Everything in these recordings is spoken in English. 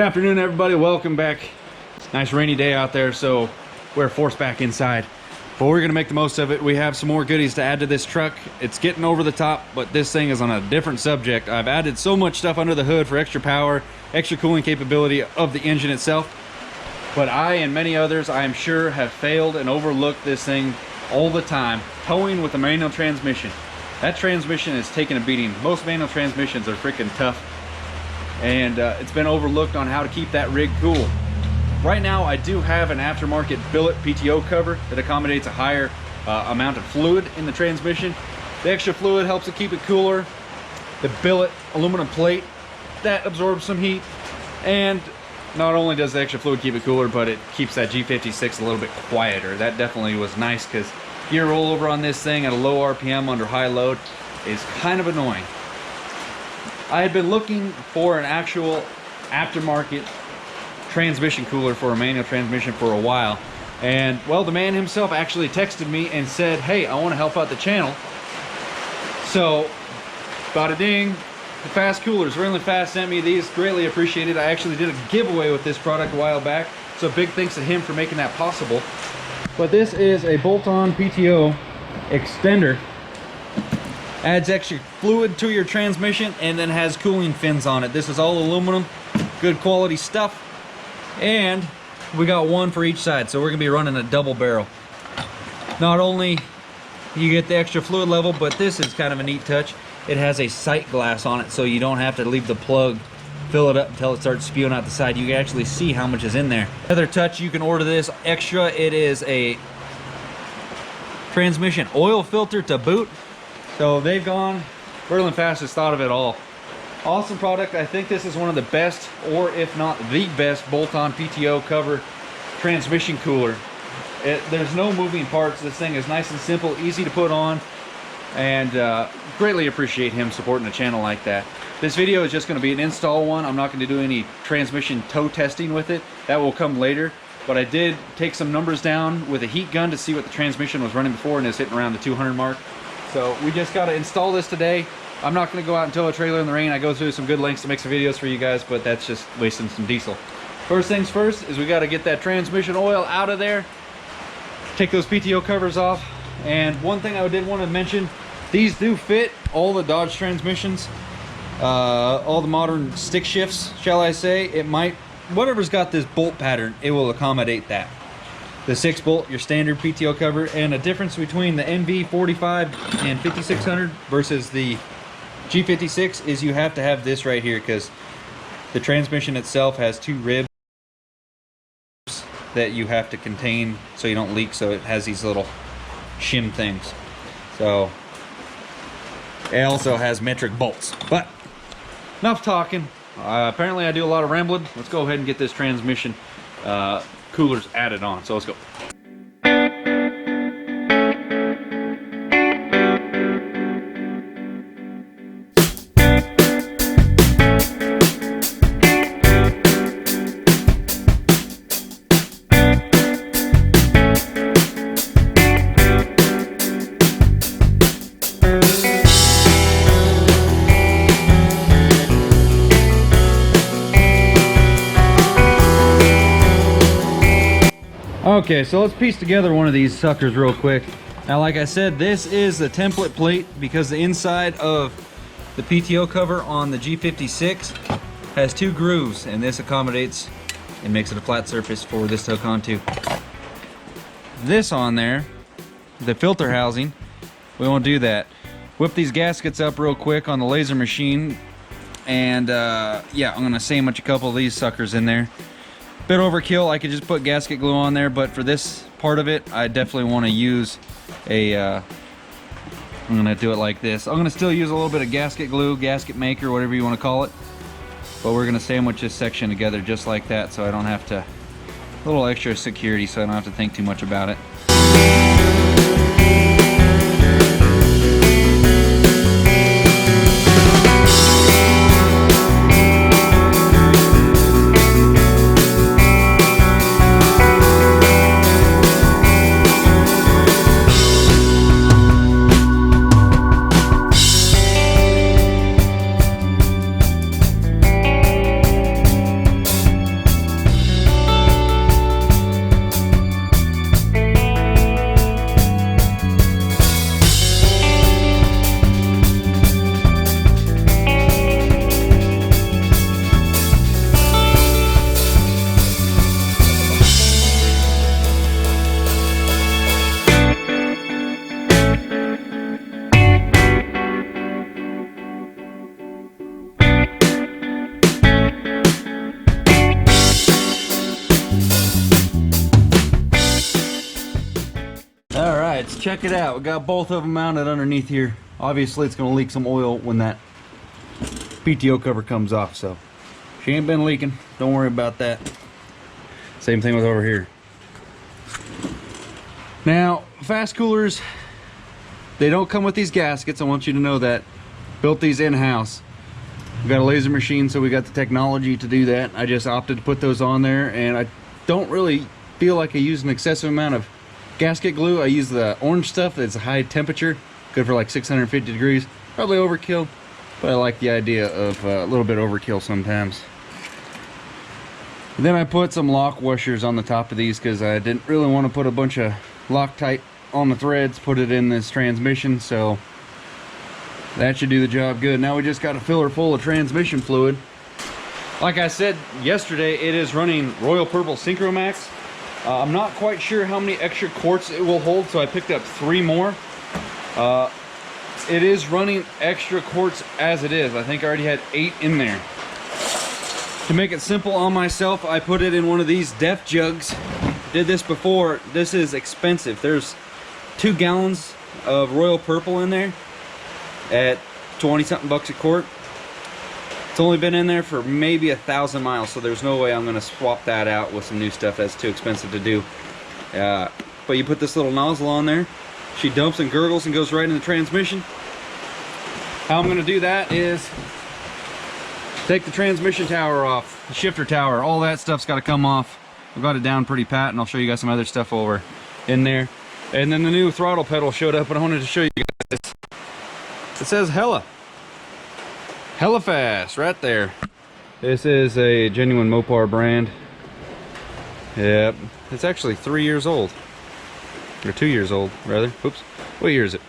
afternoon, everybody. Welcome back. Nice rainy day out there, so we're forced back inside. But we're gonna make the most of it. We have some more goodies to add to this truck. It's getting over the top, but this thing is on a different subject. I've added so much stuff under the hood for extra power, extra cooling capability of the engine itself. But I and many others, I am sure, have failed and overlooked this thing all the time. Towing with a manual transmission. That transmission is taking a beating. Most manual transmissions are freaking tough. And it's been overlooked on how to keep that rig cool. Right now, I do have an aftermarket billet PTO cover that accommodates a higher amount of fluid in the transmission. The extra fluid helps it keep it cooler. The billet aluminum plate, that absorbs some heat. And not only does the extra fluid keep it cooler, but it keeps that G56 a little bit quieter. That definitely was nice, because gear rollover on this thing at a low RPM under high load is kind of annoying. I had been looking for an actual aftermarket transmission cooler for a manual transmission for a while, and well, the man himself actually texted me and said, hey, I want to help out the channel. So bada ding, the Fast Coolers. Really Fast sent me these, greatly appreciated. I actually did a giveaway with this product a while back, so big thanks to him for making that possible. But this is a bolt-on PTO extender. Adds extra fluid to your transmission and then has cooling fins on it. This is all aluminum, good quality stuff. And we got one for each side, so we're gonna be running a double barrel. Not only you get the extra fluid level, but this is kind of a neat touch. It has a sight glass on it, so you don't have to leave the plug, fill it up until it starts spewing out the side. You can actually see how much is in there. Another touch, you can order this extra. It is a transmission oil filter to boot. So they've gone, Berlin Fast has thought of it all. Awesome product. I think this is one of the best, or if not the best, bolt-on PTO cover transmission cooler. There's no moving parts. This thing is nice and simple, easy to put on, and greatly appreciate him supporting the channel like that. This video is just going to be an install one. I'm not going to do any transmission tow testing with it. That will come later. But I did take some numbers down with a heat gun to see what the transmission was running before, and it's hitting around the 200 mark. So we just got to install this today. I'm not going to go out and tow a trailer in the rain. I go through some good lengths to make some videos for you guys, but that's just wasting some diesel. First things first is we got to get that transmission oil out of there. Take those PTO covers off. And one thing I did want to mention, these do fit all the Dodge transmissions, all the modern stick shifts, shall I say. It might, whatever's got this bolt pattern, it will accommodate that. The 6-bolt, your standard PTO cover, and a difference between the NV45 and 5600 versus the G56 is you have to have this right here, because the transmission itself has 2 ribs that you have to contain so you don't leak, so it has these little shim things. So it also has metric bolts. But enough talking. Apparently I do a lot of rambling. Let's go ahead and get this transmission coolers added on. So let's go. Okay, so let's piece together one of these suckers real quick. Now, like I said, this is the template plate because the inside of the PTO cover on the G56 has 2 grooves, and this accommodates and makes it a flat surface for this to hook onto. This on there, the filter housing, we won't do that. Whip these gaskets up real quick on the laser machine, and yeah, I'm gonna sandwich a couple of these suckers in there. Bit overkill. I could just put gasket glue on there, but for this part of it, I definitely want to use a I'm gonna do it like this. I'm gonna still use a little bit of gasket glue, gasket maker, whatever you want to call it, but we're gonna sandwich this section together just like that, so I don't have to, a little extra security, so I don't have to think too much about it. check it out. We got both of them mounted underneath here. Obviously it's gonna leak some oil when that PTO cover comes off, so she ain't been leaking, don't worry about that. Same thing with over here. Now fast coolers, they don't come with these gaskets. I want you to know that. Built these in-house. We've got a laser machine, so we got the technology to do that. I just opted to put those on there, and I don't really feel like I use an excessive amount of gasket glue. I use the orange stuff that's high temperature, good for like 650 degrees. Probably overkill, but I like the idea of a little bit overkill sometimes. And then I put some lock washers on the top of these because I didn't really want to put a bunch of Loctite on the threads, put it in this transmission, so that should do the job good. Now we just got a filler full of transmission fluid. Like I said yesterday, it is running Royal Purple Synchromax. I'm not quite sure how many extra quarts it will hold, so I picked up 3 more. It is running extra quarts as it is. I think I already had 8 in there. To make it simple on myself, I put it in one of these Def jugs. Did this before. This is expensive. There's 2 gallons of Royal Purple in there at 20-something bucks a quart. It's only been in there for maybe 1,000 miles, so there's no way I'm going to swap that out with some new stuff. That's too expensive to do. But you put this little nozzle on there, she dumps and gurgles and goes right in the transmission. How I'm going to do that is take the transmission tower off, the shifter tower, all that stuff's got to come off. I've got it down pretty pat, and I'll show you guys some other stuff over in there. And then the new throttle pedal showed up, and I wanted to show you guys this. It says hella fast right there. This is a genuine Mopar brand. Yep, it's actually 3 years old, or 2 years old rather. Oops, what year is it?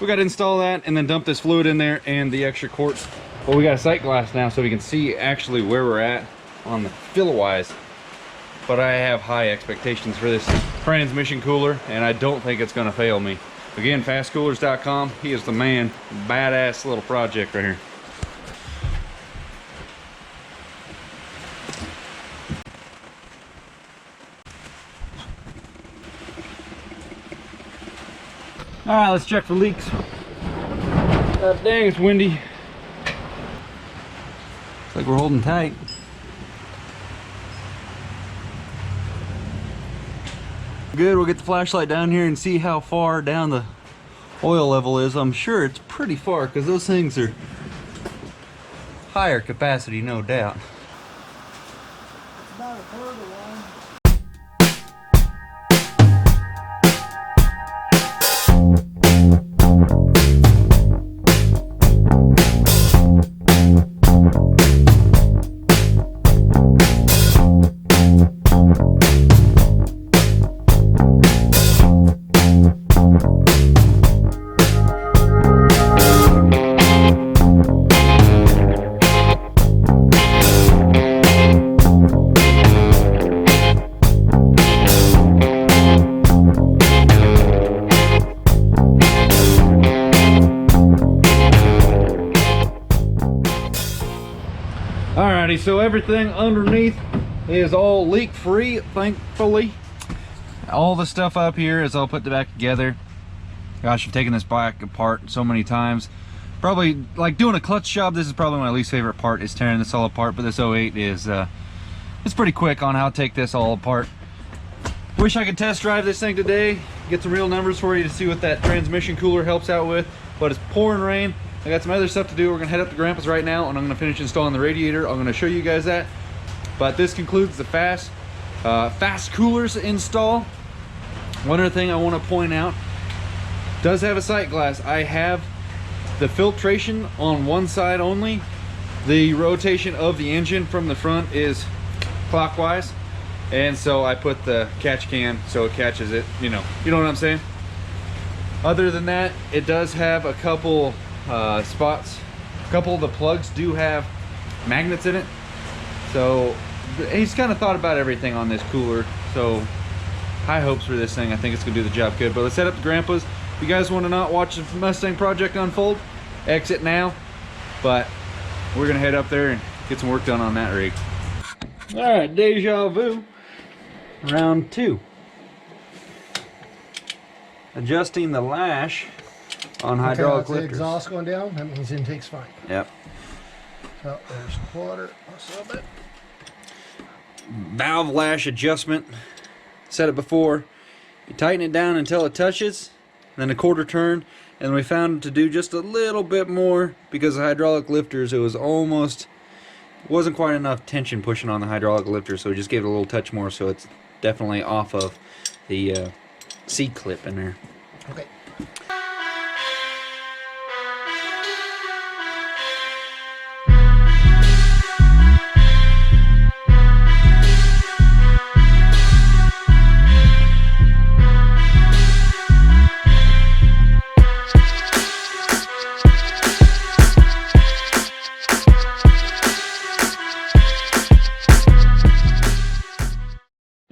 We got to install that and then dump this fluid in there and the extra quarts. Well, we got a sight glass now, so we can see actually where we're at on the fill wise. But I have high expectations for this transmission cooler, and I don't think it's going to fail me. Again, fastcoolers.com. He is the man. Badass little project right here. All right, let's check for leaks. Dang, it's windy. Looks like we're holding tight. Good, we'll get the flashlight down here and see how far down the oil level is. I'm sure it's pretty far because those things are higher capacity, no doubt. About a third of one. Alrighty, so everything underneath is all leak free, thankfully. All the stuff up here is all put back together. Gosh, I've taken this bike apart so many times. Probably, like doing a clutch job, this is probably my least favorite part, is tearing this all apart. But this 08 is, it's pretty quick on how to take this all apart. Wish I could test drive this thing today, get some real numbers for you to see what that transmission cooler helps out with. But it's pouring rain. I got some other stuff to do. We're gonna head up to Grandpa's right now, and I'm gonna finish installing the radiator. I'm gonna show you guys that. But this concludes the fast coolers install. One other thing I want to point out, does have a sight glass. I have the filtration on one side only. The rotation of the engine from the front is clockwise, and so I put the catch can so it catches it. You know what I'm saying. Other than that, it does have a couple spots. A couple of the plugs do have magnets in it, so he's kind of thought about everything on this cooler. So high hopes for this thing. I think it's gonna do the job good. But let's head up to Grandpa's. If you guys want to not watch the Mustang project unfold, exit now. But we're gonna head up there and get some work done on that rig. All right, deja vu, round 2. adjusting the lash on Okay, hydraulic that's the lifters. exhaust going down. That means intake's fine. Yep. So there's water. A little bit. Valve lash adjustment. Said it before. You tighten it down until it touches, then a quarter turn, and we found to do just a little bit more because the hydraulic lifters, it wasn't quite enough tension pushing on the hydraulic lifter, so we just gave it a little touch more, so it's definitely off of the seat clip in there. Okay.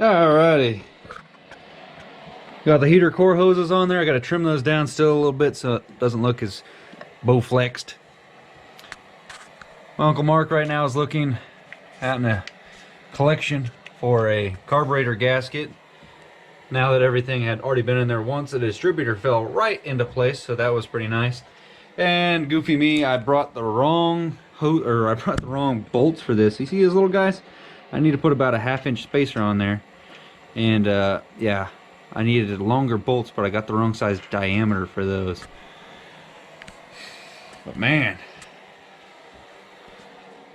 Alrighty. Got the heater core hoses on there. I got to trim those down still a little bit so it doesn't look as bow-flexed. My Uncle Mark right now is looking out in a collection for a carburetor gasket. Now that everything had already been in there once, the distributor fell right into place, so that was pretty nice. And goofy me, I brought the wrong bolts for this. You see these little guys? I need to put about a 1/2 inch spacer on there. And yeah, I needed longer bolts, but I got the wrong size diameter for those. But man,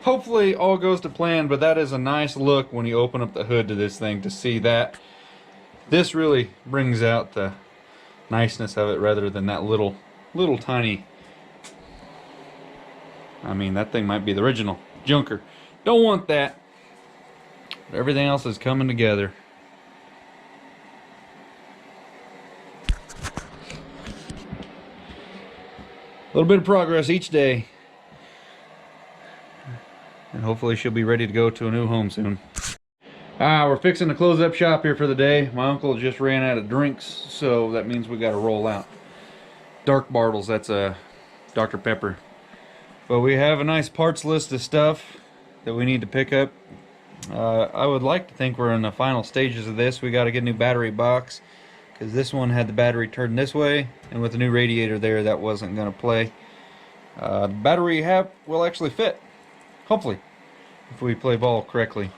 hopefully all goes to plan, but that is a nice look when you open up the hood to this thing to see that. This really brings out the niceness of it rather than that little tiny, I mean, that thing might be the original junker. Don't want that. But everything else is coming together. A little bit of progress each day. And hopefully she'll be ready to go to a new home soon. We're fixing to close up shop here for the day. My uncle just ran out of drinks, so that means we got to roll out. Dark Bartles, that's a Dr. Pepper. But we have a nice parts list of stuff that we need to pick up. I would like to think we're in the final stages of this. We got to get a new battery box because this one had the battery turned this way, and with the new radiator there, that wasn't going to play. The battery will actually fit, hopefully, if we play ball correctly.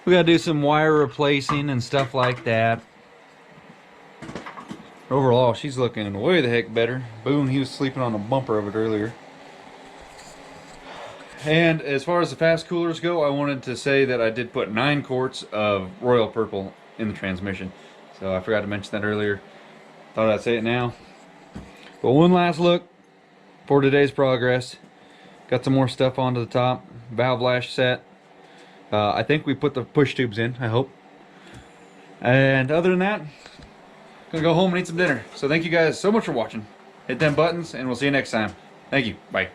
We got to do some wire replacing and stuff like that. Overall, she's looking way the heck better. Boone, he was sleeping on the bumper of it earlier. And as far as the fast coolers go, I wanted to say that I did put 9 quarts of Royal Purple in the transmission. So I forgot to mention that earlier. Thought I'd say it now. But one last look for today's progress. Got some more stuff onto the top. Valve lash set. I think we put the push tubes in, I hope. And other than that, gonna go home and eat some dinner. So thank you guys so much for watching. Hit them buttons and we'll see you next time. Thank you. Bye.